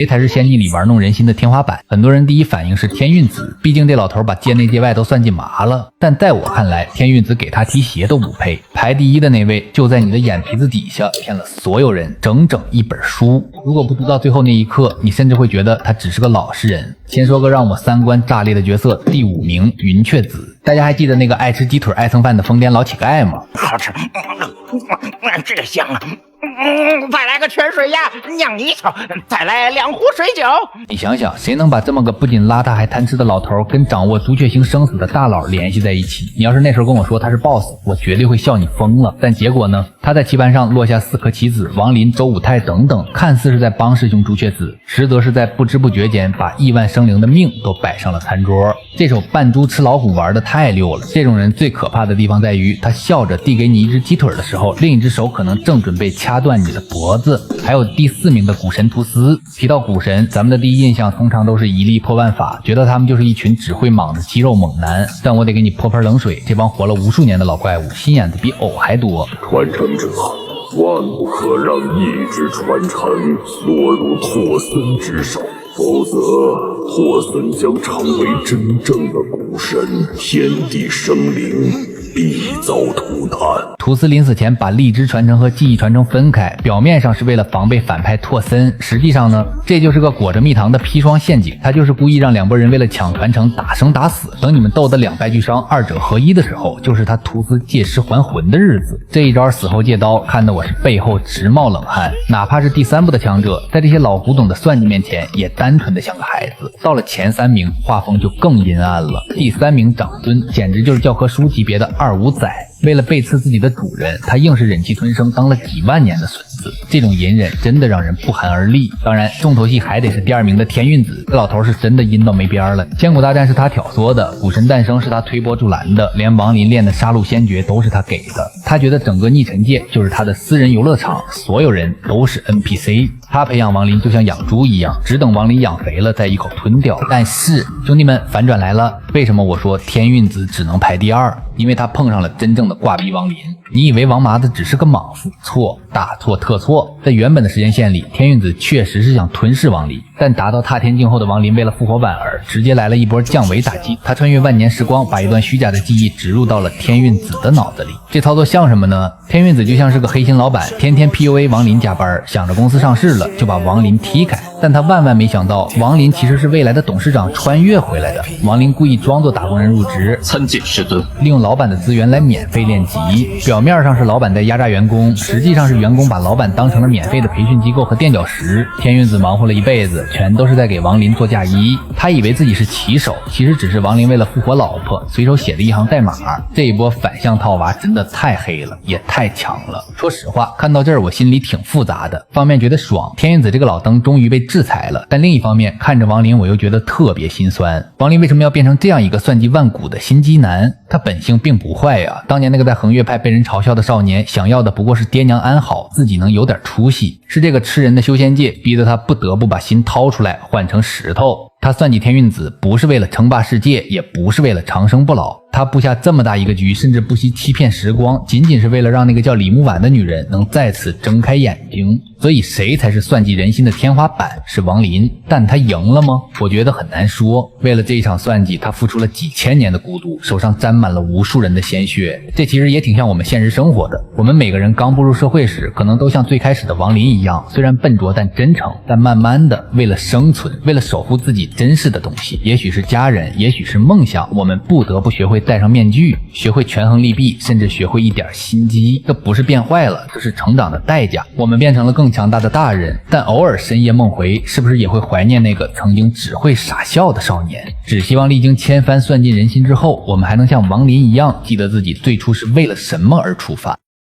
谁才是仙境里玩弄人心的天花板？很多人第一反应是天运子，毕竟这老头把界内界外都算计麻了。但在我看来，天运子给他踢鞋都不配。排第一的那位就在你的眼皮子底下骗了所有人整整一本书。如果不读到最后那一刻，你甚至会觉得他只是个老实人。先说个让我三观炸裂的角色，第5名云雀子。大家还记得那个爱吃鸡腿爱蹭饭的疯癫老乞丐吗？好吃，这个香啊！再来个泉水鸭酿泥鳅，再来2壶水酒。你想想，谁能把这么个不仅邋遢还贪吃的老头跟掌握朱雀星生死的大佬联系在一起？你要是那时候跟我说他是 boss， 我绝对会笑你疯了。但结果呢？他在棋盘上落下4颗棋子，王林、周武泰等等，看似是在帮师兄朱雀子，实则是在不知不觉间把亿万生灵的命都摆上了餐桌。这手扮猪吃老虎玩的太溜了。这种人最可怕的地方在于，他笑着递给你一只鸡腿的时候，另一只手可能正准备掐断你的脖子。还有第4名的古神图斯。提到古神，咱们的第一印象通常都是一力破万法，觉得他们就是一群只会莽的肌肉猛男。但我得给你泼盆冷水，这帮活了无数年的老怪物，心眼子比藕还多。传承者，万不可让一之传承落入拓森之手，否则拓森将成为真正的古神，天地生灵必遭涂炭。图斯临死前把力之传承和记忆传承分开，表面上是为了防备反派拓森，实际上呢，这就是个裹着蜜糖的砒霜陷阱。他就是故意让2拨人为了抢传承打生打死，等你们斗得两败俱伤，2者合一的时候，就是他图斯借尸还魂的日子。这一招死后借刀，看得我是背后直冒冷汗。哪怕是第3部的强者，在这些老古董的算计面前，也单纯的像个孩子。到了前3名，画风就更阴暗了。第3名长孙，简直就是教科书级别的2五仔。为了背刺自己的主人，他硬是忍气吞声，当了几万年的孙子。这种隐忍真的让人不寒而栗。当然，重头戏还得是第2名的天运子，这老头是真的阴到没边了。千古大战是他挑唆的，古神诞生是他推波助澜的，连王林练的杀戮先诀都是他给的。他觉得整个逆尘界就是他的私人游乐场，所有人都是 NPC。他培养王林就像养猪一样，只等王林养肥了再一口吞掉。但是兄弟们，反转来了，为什么我说天运子只能排第2？因为他碰上了真正的挂逼王林。你以为王麻子只是个莽夫？错，大错特错。在原本的时间线里，天运子确实是想吞噬王林，但达到踏天境后的王林为了复活婉儿，直接来了一波降维打击。他穿越万年时光，把一段虚假的记忆植入到了天运子的脑子里。这操作像什么呢？天运子就像是个黑心老板，天天 PUA 王林加班，想着公司上市了就把王林踢开。但他万万没想到，王林其实是未来的董事长穿越回来的。王林故意装作打工人入职，参见师尊，利用老板的资源来免费练级。表面上是老板在压榨员工，实际上是员工把老板当成了免费的培训机构和垫脚石。天运子忙活了一辈子，全都是在给王林做嫁衣。他以为自己是棋手，其实只是王林为了复活老婆，随手写了一行代码。这一波反向套娃真的太黑了，也太强了。说实话，看到这儿我心里挺复杂的，方面觉得爽，天运子这个老登终于被制裁了，但另一方面看着王林我又觉得特别心酸。王林为什么要变成这样一个算计万古的心机男？他本性并不坏呀，当年那个在横越派被人嘲笑的少年，想要的不过是爹娘安好，自己能有点出息。是这个吃人的修仙界逼得他不得不把心掏出来换成石头。他算计天运子不是为了称霸世界，也不是为了长生不老，他布下这么大一个局，甚至不惜欺骗时光，仅仅是为了让那个叫李木婉的女人能再次睁开眼睛。所以谁才是算计人心的天花板？是王林。但他赢了吗？我觉得很难说。为了这一场算计，他付出了几千年的孤独，手上沾满了无数人的鲜血。这其实也挺像我们现实生活的。我们每个人刚步入社会时，可能都像最开始的王林一样，虽然笨拙但真诚，但慢慢的为了生存，为了守护自己珍视的东西，也许是家人，也许是梦想，我们不得不学会戴上面具，学会权衡利弊，甚至学会一点心机。这不是变坏了，这是成长的代价。我们变成了更强大的大人，但偶尔深夜梦回，是不是也会怀念那个曾经只会傻笑的少年？只希望历经千帆算尽人心之后，我们还能像王林一样，记得自己最初是为了什么而出发。